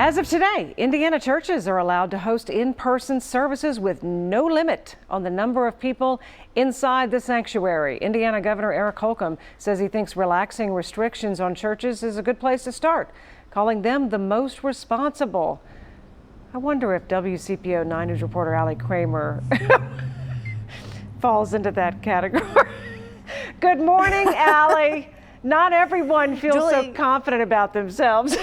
As of today, Indiana churches are allowed to host in-person services with no limit on the number of people inside the sanctuary. Indiana Governor Eric Holcomb says he thinks relaxing restrictions on churches is a good place to start, calling them the most responsible. I wonder if WCPO 9 News reporter Allie KRAEMER falls into that category. Good morning, Allie. Not everyone feels so confident about themselves.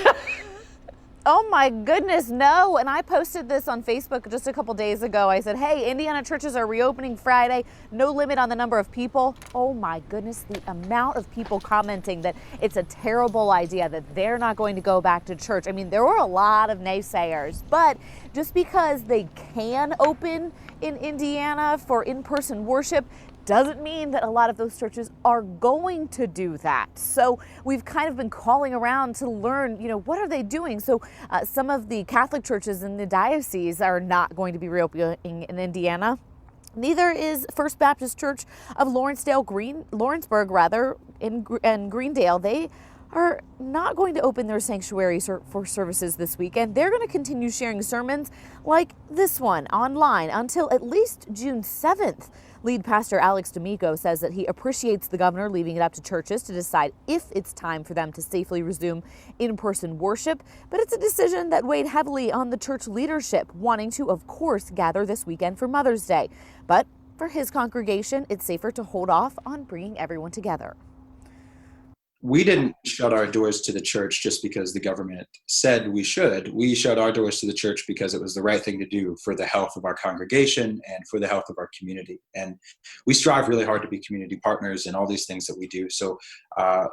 Oh my goodness, no. And I posted this on Facebook just a couple days ago. I said, hey, Indiana churches are reopening Friday. No limit on the number of people. Oh my goodness, the amount of people commenting that it's a terrible idea, that they're not going to go back to church. I mean, there were a lot of naysayers, but just because they can open in Indiana for in-person worship doesn't mean that a lot of those churches are going to do that. So we've kind of been calling around to learn, what are they doing? So some of the Catholic churches in the diocese are not going to be reopening in Indiana. Neither is First Baptist Church of Lawrenceburg in Greendale. They are not going to open their sanctuary for services this weekend. They're going to continue sharing sermons like this one online until at least June 7th. Lead pastor Alex DAMICO says that he appreciates the governor leaving it up to churches to decide if it's time for them to safely resume in-person worship, but it's a decision that weighed heavily on the church leadership, wanting to, of course, gather this weekend for Mother's Day. But for his congregation, it's safer to hold off on bringing everyone together. We didn't shut our doors to the church just because the government said we should. We shut our doors to the church because it was the right thing to do for the health of our congregation and for the health of our community. And we strive really hard to be community partners in all these things that we do. So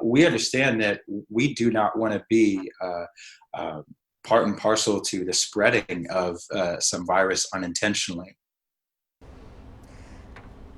we understand that we do not want to be part and parcel to the spreading of some virus unintentionally.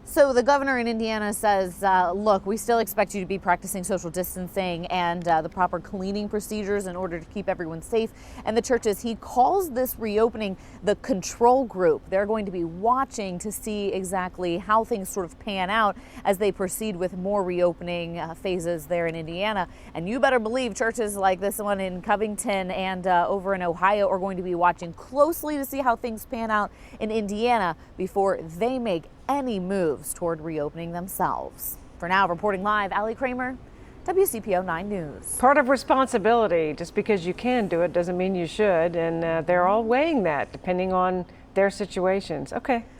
So the governor in Indiana says, look, we still expect you to be practicing social distancing and the proper cleaning procedures in order to keep everyone safe. And the churches, he calls this reopening the control group. They're going to be watching to see exactly how things sort of pan out as they proceed with more reopening phases there in Indiana. And you better believe churches like this one in Covington and over in Ohio are going to be watching closely to see how things pan out in Indiana before they make any moves toward reopening themselves. For now, reporting live, Allie KRAEMER, WCPO 9 News. Part of responsibility, just because you can do it doesn't mean you should, and they're all weighing that depending on their situations. Okay, thanks.